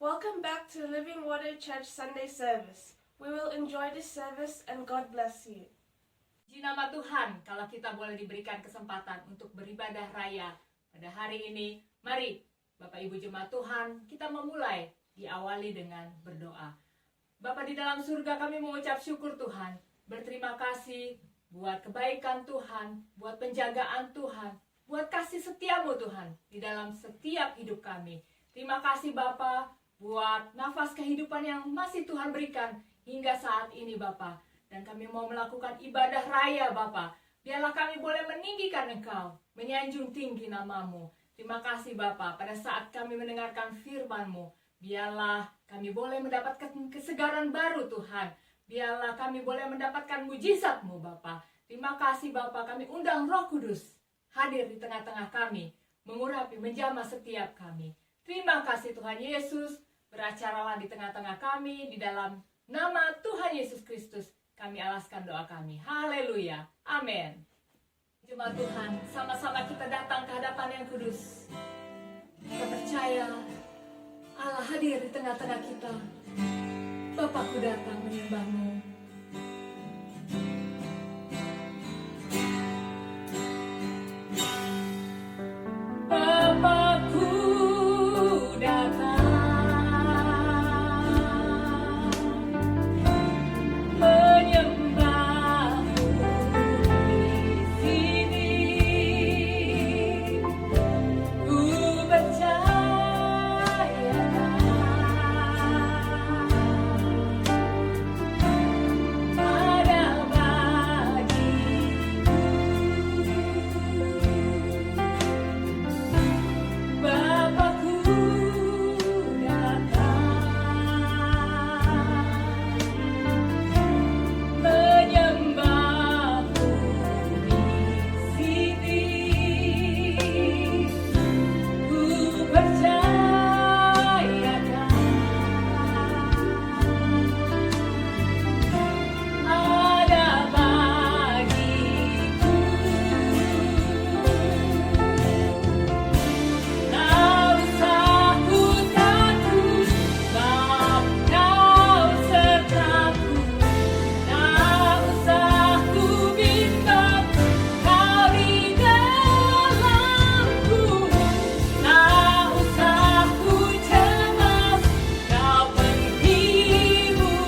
Welcome back to Living Water Church Sunday Service. We will enjoy this service and God bless you. Puji nama Tuhan, kalau kita boleh diberikan kesempatan untuk beribadah raya pada hari ini, mari Bapak Ibu Jemaat Tuhan, kita memulai diawali dengan berdoa. Bapa di dalam surga, kami mengucap syukur Tuhan, berterima kasih buat kebaikan Tuhan, buat penjagaan Tuhan, buat kasih setiamu Tuhan di dalam setiap hidup kami. Terima kasih Bapa buat nafas kehidupan yang masih Tuhan berikan hingga saat ini Bapa. Dan kami mau melakukan ibadah raya Bapa. Biarlah kami boleh meninggikan Engkau, menyanjung tinggi nama-Mu. Terima kasih Bapa, pada saat kami mendengarkan firman-Mu, biarlah kami boleh mendapatkan kesegaran baru Tuhan. Biarlah kami boleh mendapatkan mujizat-Mu Bapa. Terima kasih Bapa, kami undang Roh Kudus hadir di tengah-tengah kami, mengurapi, menjamah setiap kami. Terima kasih Tuhan Yesus, beracaralah di tengah-tengah kami, di dalam nama Tuhan Yesus Kristus, kami alaskan doa kami. Haleluya. Amin. Jemaat Tuhan, sama-sama kita datang ke hadapan yang kudus. Kita percaya Allah hadir di tengah-tengah kita. Bapakku datang menyembah-Mu. Bapakku datang menyembah-Mu di sini. Ku percaya ada bagiku. Bapakku datang menyembah-Mu di sini. Ku percayakan ada bagiku. Tak usah ku takut, sebab Kau sertaku. Tak usah ku bimbang, Kau di dalamku. Tak usah ku cemas, Kau penghiburku.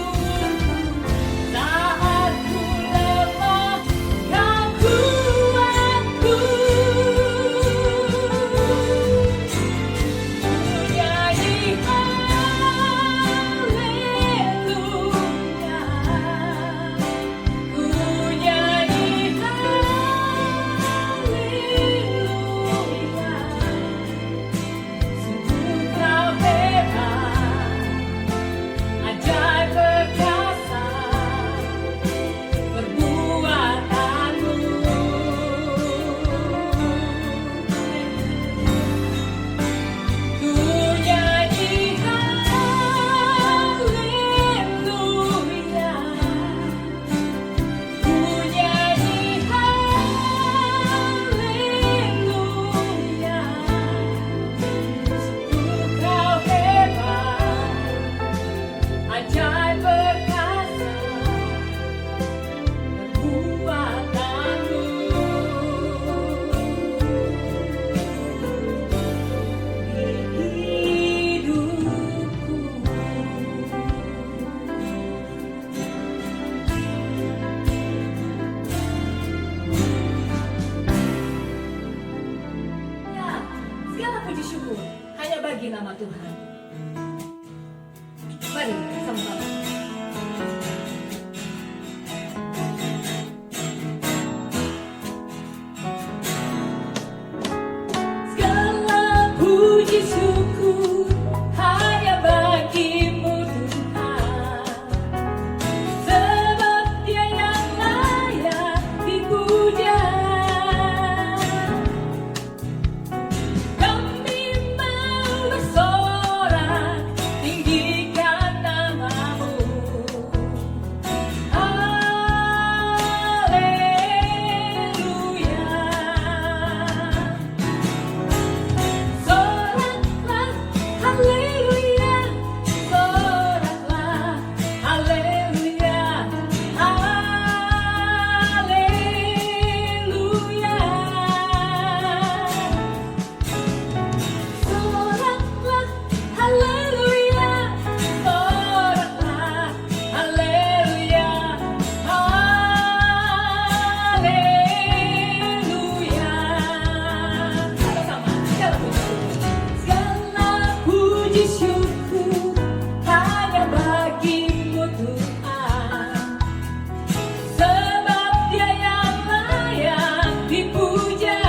Saat ku lemah, Kau kuatku. Nyanyi haleluya, ku nyanyi haleluya. Sungguh Kau hebat, ajaib perkasa perbuatanmu. Ku nyanyi haleluya, ku nyanyi haleluya. Sungguh Kau hebat, ajaib perkasa perbuatanmu. Ya, segala puji syukur hanya bagi nama Tuhan. Mari sama-sama. Segala puji syukur hanya bagi-Mu Tuhan, sebab Dia yang layak dipuja. Kami mau bersorak, tinggikan nama-Mu. puji syukur hanya bagimu Tuhan, sebab Dia yang layak dipuja.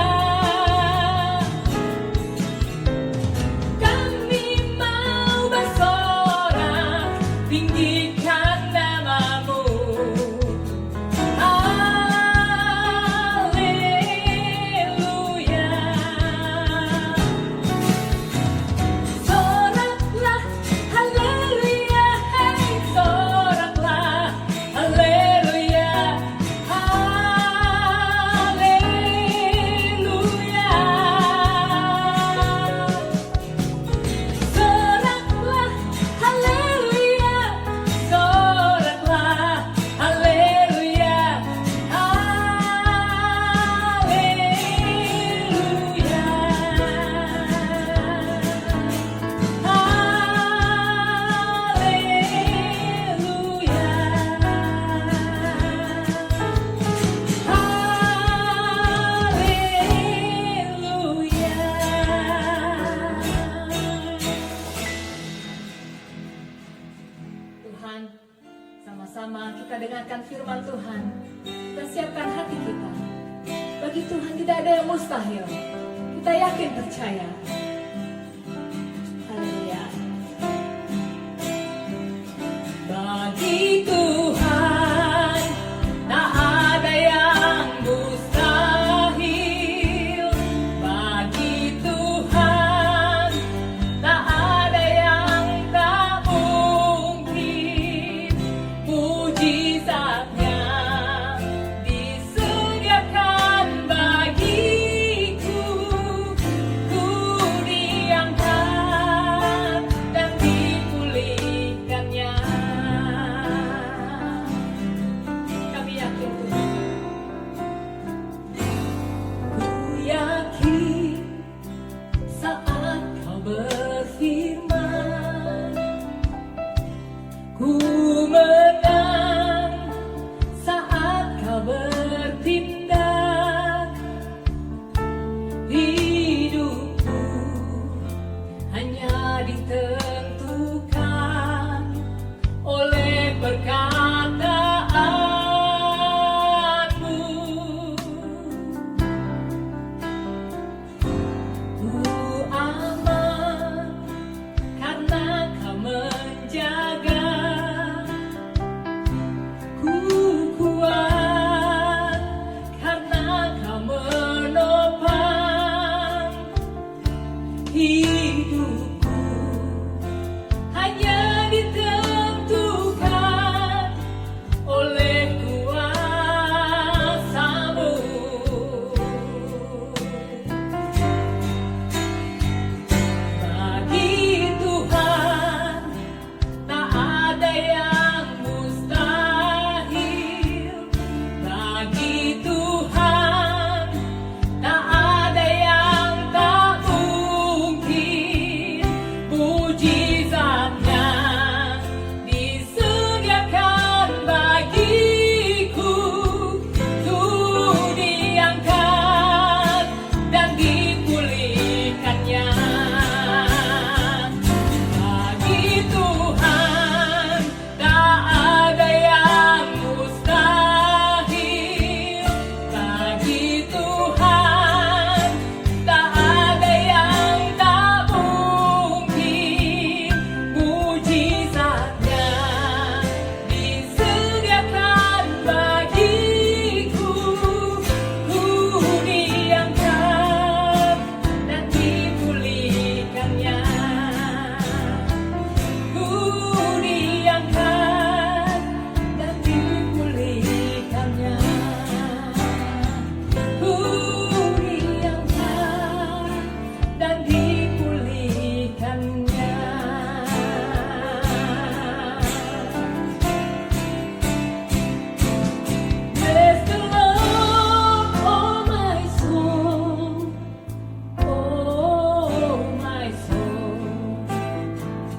Kami mau bersorak tinggikan namamu. Haleluya. Soraklah haleluya, hey, soraklah haleluya. Haleluya. Soraklah haleluya, soraklah haleluya. Tuhan, sama-sama kita dengarkan firman Tuhan. Kita siapkan hati kita. Bagi Tuhan tidak ada yang mustahil. Kita yakin percaya. Haleluya. Bagi Tuhan tak ada yang mustahil. Bagi Tuhan tak ada yang tak mungkin. Mujizatnya disediakan bagiku. Ku diangkat dan dipulihkannya. Kami yakin Tuhan. Ku yakin saat Kau berfirman, ku menang saat Kau bertindak. Hidupku hanya ditentukan oleh perkataanmu. Ku aman karena Kau menjaga. Ku kuat karena Kau menopang. Hidupku hanya ditentukan oleh kuasa-Mu. Bagi Tuhan tak ada yang mustahil. Bagi Tuhan tak ada yang tak mungkin. Mujizatnya disediakan bagiku. Ku diangkat dan dipulihkannya. Bagi Tuhan tak ada yang mustahil. Bagi Tuhan tak ada yang tak mungkin. Mujizatnya disediakan bagiku. Ku diangkat dan dipulihkannya. Ku diangkat dan dipulihkannya. Ku diangkat dan dipulihkannya. Bless the Lord, oh my soul, oh my soul.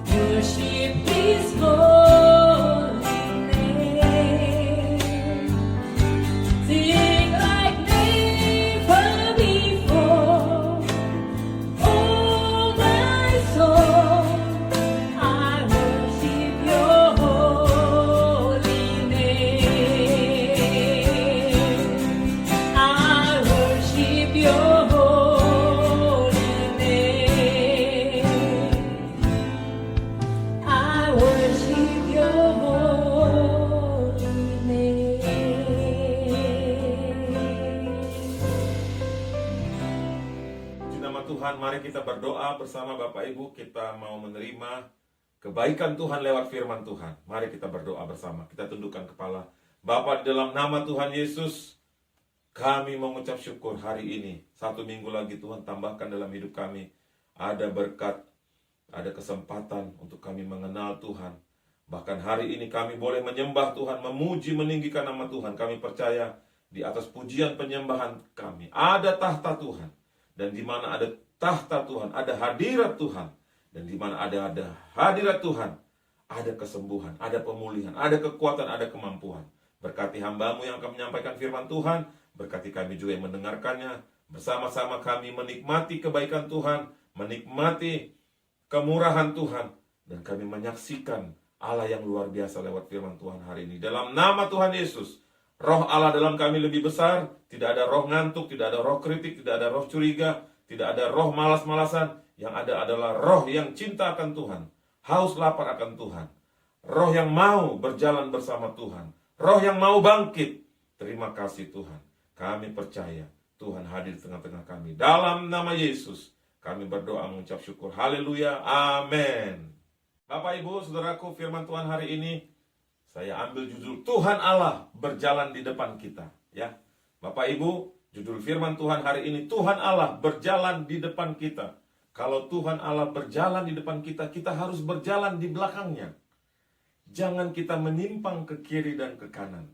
Worship His holy name. Sing like never before. Oh my soul, Tuhan, mari kita berdoa bersama Bapak Ibu. Kita mau menerima kebaikan Tuhan lewat firman Tuhan. Mari kita berdoa bersama. Kita tundukkan kepala. Bapa, di dalam nama Tuhan Yesus, kami mengucap syukur hari ini. 1 minggu lagi Tuhan tambahkan dalam hidup kami. Ada berkat, ada kesempatan untuk kami mengenal Tuhan. Bahkan hari ini kami boleh menyembah Tuhan, memuji, meninggikan nama Tuhan. Kami percaya di atas pujian penyembahan kami ada tahta Tuhan. Dan di mana ada tahta Tuhan, ada hadirat Tuhan. Dan di mana ada hadirat Tuhan, ada kesembuhan, ada pemulihan, ada kekuatan, ada kemampuan. Berkati hamba-Mu yang akan menyampaikan firman Tuhan. Berkati kami juga yang mendengarkannya. Bersama-sama kami menikmati kebaikan Tuhan, menikmati kemurahan Tuhan. Dan kami menyaksikan Allah yang luar biasa lewat firman Tuhan hari ini. Dalam nama Tuhan Yesus, roh Allah dalam kami lebih besar. Tidak ada roh ngantuk, tidak ada roh kritik, tidak ada roh curiga, tidak ada roh malas-malasan. Yang ada adalah roh yang cinta akan Tuhan, haus lapar akan Tuhan. Roh yang mau berjalan bersama Tuhan, roh yang mau bangkit. Terima kasih Tuhan. Kami percaya Tuhan hadir di tengah-tengah kami. Dalam nama Yesus kami berdoa mengucap syukur. Haleluya. Amin. Bapak Ibu Saudaraku, firman Tuhan hari ini saya ambil judul Tuhan Allah berjalan di depan kita, ya. Bapak Ibu, judul firman Tuhan hari ini Tuhan Allah berjalan di depan kita. Kalau Tuhan Allah berjalan di depan kita, kita harus berjalan di belakangnya. Jangan kita menyimpang ke kiri dan ke kanan.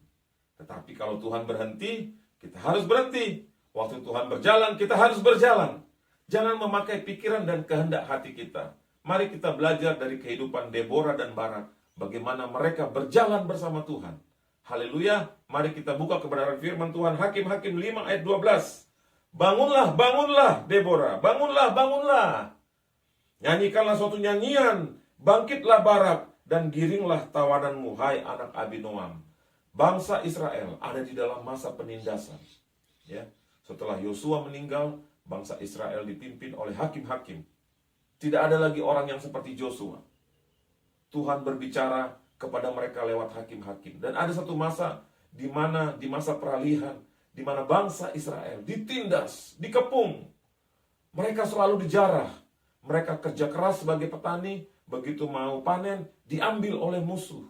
Tetapi kalau Tuhan berhenti, kita harus berhenti. Waktu Tuhan berjalan, kita harus berjalan. Jangan memakai pikiran dan kehendak hati kita. Mari kita belajar dari kehidupan Deborah dan Barak. Bagaimana mereka berjalan bersama Tuhan. Haleluya. Mari kita buka kebenaran firman Tuhan. Hakim-Hakim 5 ayat 12. Bangunlah, bangunlah Deborah. Bangunlah, bangunlah. Nyanyikanlah suatu nyanyian. Bangkitlah Barak. Dan giringlah tawananmu, hai anak Abinoam. Bangsa Israel ada di dalam masa penindasan. Ya. Setelah Yosua meninggal, bangsa Israel dipimpin oleh hakim-hakim. Tidak ada lagi orang yang seperti Joshua. Tuhan berbicara kepada mereka lewat hakim-hakim. Dan ada satu masa di mana di masa peralihan, di mana bangsa Israel ditindas, dikepung. Mereka selalu dijarah. Mereka kerja keras sebagai petani, begitu mau panen, diambil oleh musuh.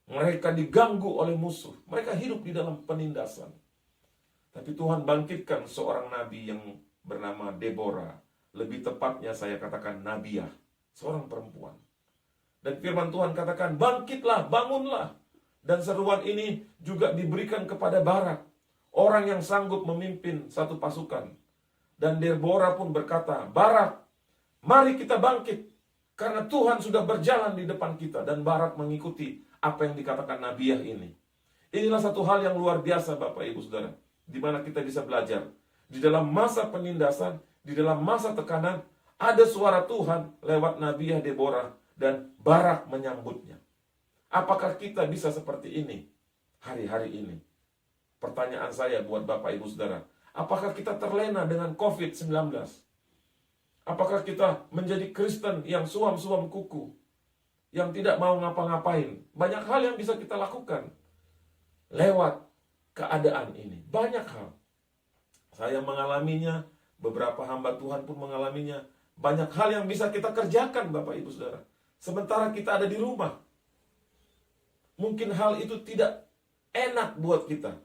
Mereka diganggu oleh musuh. Mereka hidup di dalam penindasan. Tapi Tuhan bangkitkan seorang nabi yang bernama Deborah. Lebih tepatnya saya katakan Nabiah, seorang perempuan. Dan firman Tuhan katakan, bangkitlah, bangunlah. Dan seruan ini juga diberikan kepada Barak, orang yang sanggup memimpin satu pasukan. Dan Deborah pun berkata, Barak, mari kita bangkit, karena Tuhan sudah berjalan di depan kita. Dan Barak mengikuti apa yang dikatakan Nabiah ini. Inilah satu hal yang luar biasa Bapak Ibu Saudara, di mana kita bisa belajar. Di dalam masa penindasan, di dalam masa tekanan, ada suara Tuhan lewat Nabiah Deborah. Dan Barak menyambutnya. Apakah kita bisa seperti ini hari-hari ini? Pertanyaan saya buat Bapak Ibu Saudara. Apakah kita terlena dengan COVID-19? Apakah kita menjadi Kristen yang suam-suam kuku? Yang tidak mau ngapa-ngapain? Banyak hal yang bisa kita lakukan lewat keadaan ini. Banyak hal. Saya mengalaminya, beberapa hamba Tuhan pun mengalaminya. Banyak hal yang bisa kita kerjakan Bapak Ibu Saudara. Sementara kita ada di rumah. Mungkin hal itu tidak enak buat kita.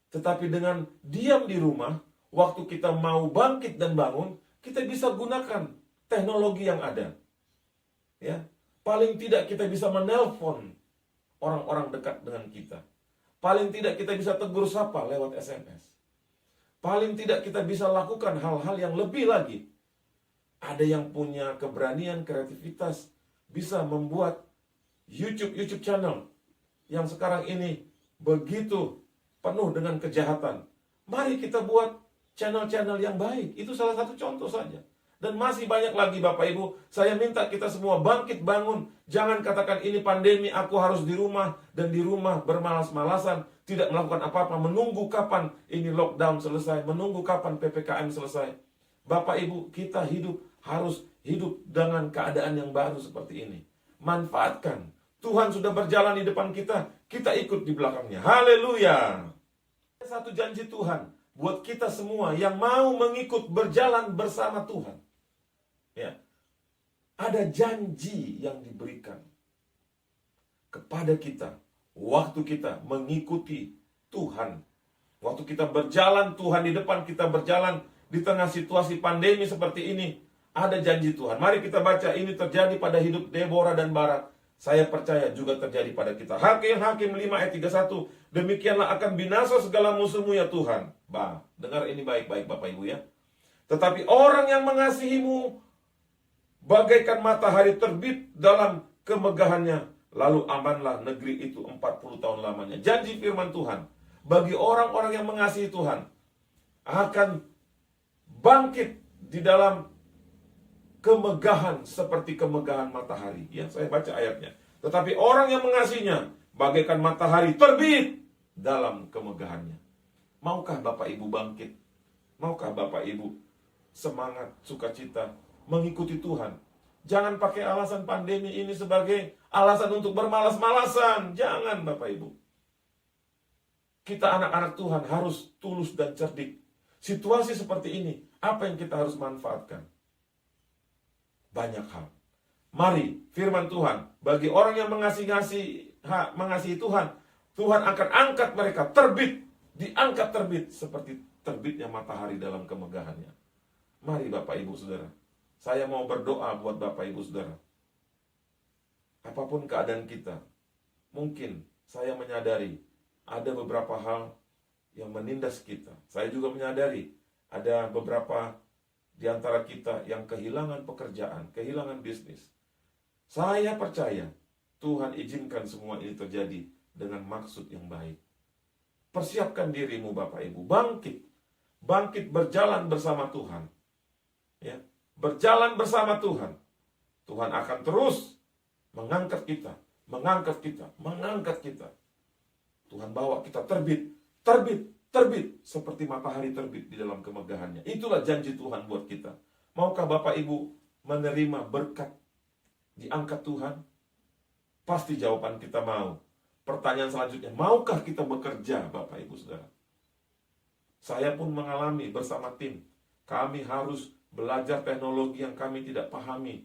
Tetapi dengan diam di rumah, waktu kita mau bangkit dan bangun, kita bisa gunakan teknologi yang ada. Ya, paling tidak kita bisa menelpon orang-orang dekat dengan kita. Paling tidak kita bisa tegur sapa lewat SMS. Paling tidak kita bisa lakukan hal-hal yang lebih lagi. Ada yang punya keberanian, kreativitas, bisa membuat YouTube channel yang sekarang ini begitu penuh dengan kejahatan. Mari kita buat channel-channel yang baik. Itu salah satu contoh saja. Dan masih banyak lagi Bapak Ibu. Saya minta kita semua bangkit bangun. Jangan katakan ini pandemi, aku harus di rumah. Dan di rumah bermalas-malasan, tidak melakukan apa-apa. Menunggu kapan ini lockdown selesai. Menunggu kapan PPKM selesai. Bapak Ibu, kita harus hidup dengan keadaan yang baru seperti ini. Manfaatkan. Tuhan sudah berjalan di depan kita. Kita ikut di belakangnya. Haleluya. Satu janji Tuhan. buat kita semua yang mau mengikut berjalan bersama Tuhan. Ya. Ada janji yang diberikan kepada kita waktu kita mengikuti Tuhan. Waktu kita berjalan, Tuhan di depan kita berjalan di tengah situasi pandemi seperti ini. Ada janji Tuhan. Mari kita baca, ini terjadi pada hidup Deborah dan Barak. Saya percaya juga terjadi pada kita. Hakim 5 ayat 31. Demikianlah akan binasa segala musuhmu ya Tuhan. Dengar ini baik-baik Bapak Ibu ya. Tetapi orang yang mengasihimu bagaikan matahari terbit dalam kemegahannya. Lalu amanlah negeri itu 40 tahun lamanya. Janji firman Tuhan. Bagi orang-orang yang mengasihi Tuhan. Akan bangkit di dalam kemegahan seperti kemegahan matahari. Ya, saya baca ayatnya. Tetapi orang yang mengasihinya bagaikan matahari terbit dalam kemegahannya. Maukah Bapak Ibu bangkit? Maukah Bapak Ibu semangat, sukacita mengikuti Tuhan? Jangan pakai alasan pandemi ini sebagai alasan untuk bermalas-malasan. Jangan Bapak Ibu. Kita anak-anak Tuhan harus tulus dan cerdik. Situasi seperti ini, apa yang kita harus manfaatkan? Banyak hal. Mari, firman Tuhan, bagi orang yang mengasihi Tuhan, Tuhan akan angkat mereka terbit, diangkat terbit seperti terbitnya matahari dalam kemegahannya. Mari Bapak Ibu Saudara, saya mau berdoa buat Bapak Ibu Saudara. Apapun keadaan kita, mungkin saya menyadari ada beberapa hal yang menindas kita. Saya juga menyadari ada beberapa di antara kita yang kehilangan pekerjaan, kehilangan bisnis. Saya percaya Tuhan izinkan semua ini terjadi dengan maksud yang baik. Persiapkan dirimu Bapak Ibu, bangkit. Bangkit berjalan bersama Tuhan. Ya, berjalan bersama Tuhan. Tuhan akan terus mengangkat kita, mengangkat kita, mengangkat kita. Tuhan bawa kita terbit, terbit, terbit seperti matahari terbit di dalam kemegahannya. Itulah janji Tuhan buat kita. Maukah Bapak Ibu menerima berkat diangkat Tuhan? Pasti jawaban kita mau. Pertanyaan selanjutnya, maukah kita bekerja Bapak Ibu Saudara? Saya pun mengalami bersama tim. Kami harus belajar teknologi yang kami tidak pahami.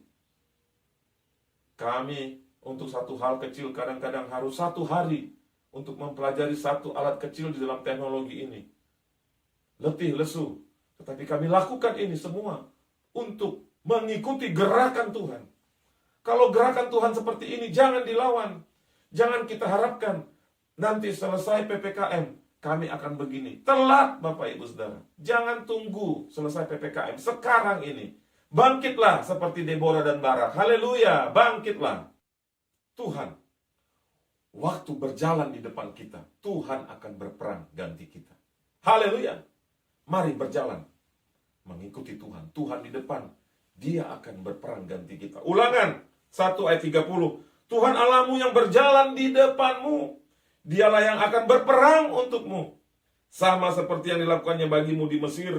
Kami untuk satu hal kecil kadang-kadang harus 1 hari untuk mempelajari satu alat kecil di dalam teknologi ini. Letih, lesu. Tetapi kami lakukan ini semua untuk mengikuti gerakan Tuhan. Kalau gerakan Tuhan seperti ini, jangan dilawan. Jangan kita harapkan nanti selesai PPKM, kami akan begini. Telat Bapak Ibu Saudara. Jangan tunggu selesai PPKM. Sekarang ini. Bangkitlah seperti Deborah dan Barak. Haleluya, bangkitlah. Tuhan, waktu berjalan di depan kita, Tuhan akan berperang ganti kita. Haleluya. Mari berjalan mengikuti Tuhan. Tuhan di depan, Dia akan berperang ganti kita. Ulangan 1 ayat 30. Tuhan Allahmu yang berjalan di depanmu, Dialah yang akan berperang untukmu. Sama seperti yang dilakukannya bagimu di Mesir,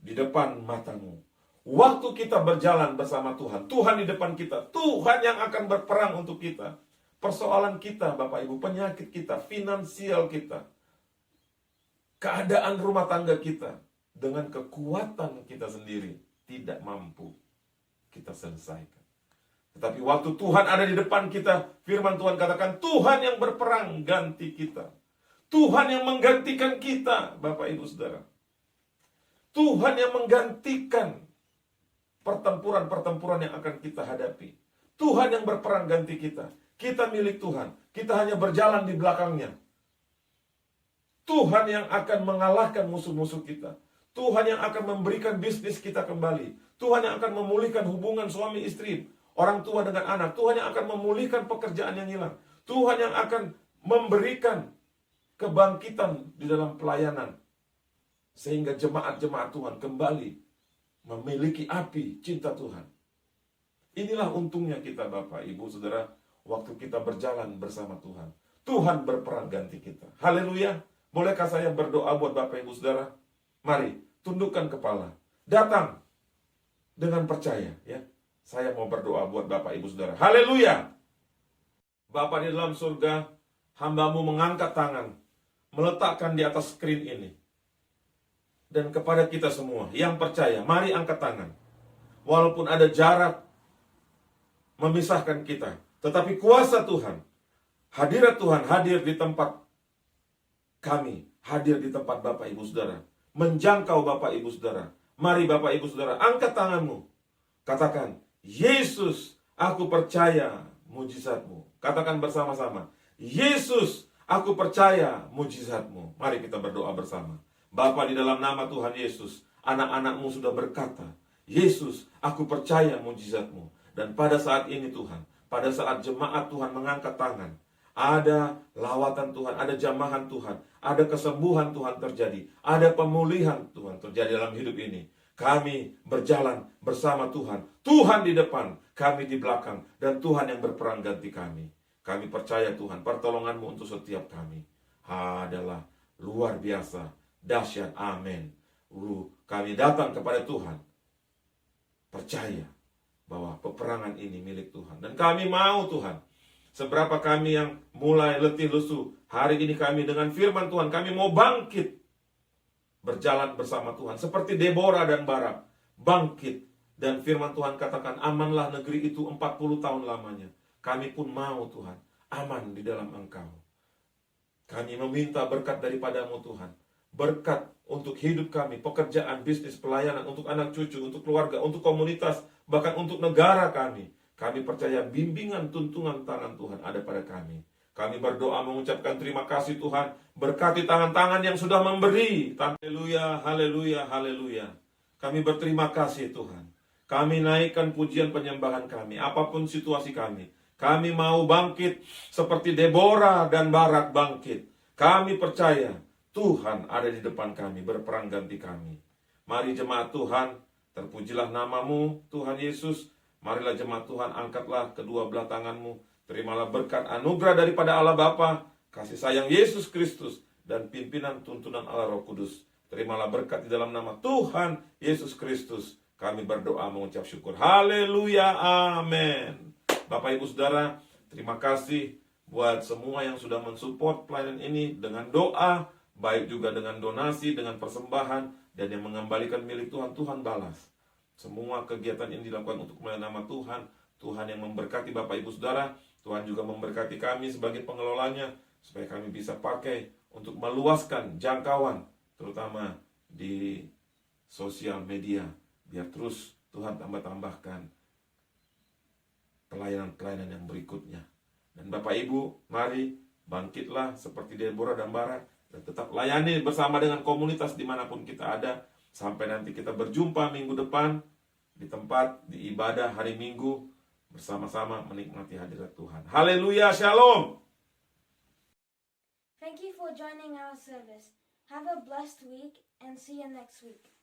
di depan matamu. Waktu kita berjalan bersama Tuhan, Tuhan di depan kita, Tuhan yang akan berperang untuk kita. Persoalan kita, Bapak Ibu, penyakit kita, finansial kita, keadaan rumah tangga kita, dengan kekuatan kita sendiri, tidak mampu kita selesaikan. Tetapi waktu Tuhan ada di depan kita, firman Tuhan katakan, Tuhan yang berperang ganti kita. Tuhan yang menggantikan kita, Bapak Ibu Saudara. Tuhan yang menggantikan pertempuran-pertempuran yang akan kita hadapi. Tuhan yang berperang ganti kita. Kita milik Tuhan. Kita hanya berjalan di belakangnya. Tuhan yang akan mengalahkan musuh-musuh kita. Tuhan yang akan memberikan bisnis kita kembali. Tuhan yang akan memulihkan hubungan suami istri, orang tua dengan anak. Tuhan yang akan memulihkan pekerjaan yang hilang. Tuhan yang akan memberikan kebangkitan di dalam pelayanan. Sehingga jemaat-jemaat Tuhan kembali memiliki api cinta Tuhan. Inilah untungnya kita Bapak, Ibu, Saudara, waktu kita berjalan bersama Tuhan. Tuhan berperang ganti kita. Haleluya. Bolehkah saya berdoa buat Bapak, Ibu, Saudara? Mari, tundukkan kepala. Datang dengan percaya, ya. Saya mau berdoa buat Bapak, Ibu, Saudara. Haleluya. Bapa di dalam surga, hamba-Mu mengangkat tangan, meletakkan di atas skrin ini. dan kepada kita semua yang percaya, mari angkat tangan. Walaupun ada jarak memisahkan kita, tetapi kuasa Tuhan, hadirat Tuhan hadir di tempat kami, hadir di tempat Bapak Ibu Saudara, menjangkau Bapak Ibu Saudara. Mari Bapak Ibu Saudara, angkat tanganmu. Katakan, Yesus, aku percaya mujizatmu. Katakan bersama-sama, Yesus, aku percaya mujizatmu. Mari kita berdoa bersama. Bapa, di dalam nama Tuhan Yesus, anak-anakmu sudah berkata, Yesus, aku percaya mujizatmu. Dan pada saat ini Tuhan, pada saat jemaat Tuhan mengangkat tangan, ada lawatan Tuhan, ada jamahan Tuhan, ada kesembuhan Tuhan terjadi, ada pemulihan Tuhan terjadi dalam hidup ini. Kami berjalan bersama Tuhan, Tuhan di depan, kami di belakang, dan Tuhan yang berperang ganti kami. Kami percaya Tuhan, pertolongan-Mu untuk setiap kami adalah luar biasa, dahsyat, amin. Kami datang kepada Tuhan, percaya bahwa peperangan ini milik Tuhan. Dan kami mau Tuhan, seberapa kami yang mulai letih lesu, hari ini kami dengan firman Tuhan, kami mau bangkit, berjalan bersama Tuhan. Seperti Deborah dan Barak, bangkit. Dan firman Tuhan katakan, amanlah negeri itu 40 tahun lamanya. Kami pun mau Tuhan, aman di dalam Engkau. Kami meminta berkat daripadamu Tuhan. Berkat untuk hidup kami, pekerjaan, bisnis, pelayanan, untuk anak cucu, untuk keluarga, untuk komunitas, bahkan untuk negara kami. Kami percaya bimbingan, tuntunan tangan Tuhan ada pada kami. Kami berdoa mengucapkan terima kasih Tuhan. Berkati tangan-tangan yang sudah memberi. Haleluya, haleluya, haleluya. Kami berterima kasih Tuhan. Kami naikkan pujian penyembahan kami, apapun situasi kami. Kami mau bangkit seperti Deborah dan Barak bangkit. Kami percaya Tuhan ada di depan kami, berperang ganti kami. Mari jemaat Tuhan, terpujilah namamu Tuhan Yesus. Marilah jemaat Tuhan, angkatlah kedua belah tanganmu. Terimalah berkat anugerah daripada Allah Bapa, kasih sayang Yesus Kristus, dan pimpinan tuntunan Allah Roh Kudus. Terimalah berkat di dalam nama Tuhan Yesus Kristus. Kami berdoa mengucap syukur. Haleluya, amin. Bapak Ibu Saudara, terima kasih buat semua yang sudah mensupport pelayanan ini dengan doa, baik juga dengan donasi, dengan persembahan, dan yang mengembalikan milik Tuhan, Tuhan balas. Semua kegiatan ini dilakukan untuk kemuliaan nama Tuhan. Tuhan yang memberkati Bapak Ibu Saudara. Tuhan juga memberkati kami sebagai pengelolanya, supaya kami bisa pakai untuk meluaskan jangkauan, terutama di sosial media, biar terus Tuhan tambah-tambahkan pelayanan-pelayanan yang berikutnya. Dan Bapak Ibu, mari bangkitlah seperti Deborah dan Barak, dan tetap layani bersama dengan komunitas dimanapun kita ada, sampai nanti kita berjumpa minggu depan di tempat, di ibadah hari Minggu, bersama-sama menikmati hadirat Tuhan. Haleluya, shalom. Thank you for joining our service. Have a blessed week and see you next week.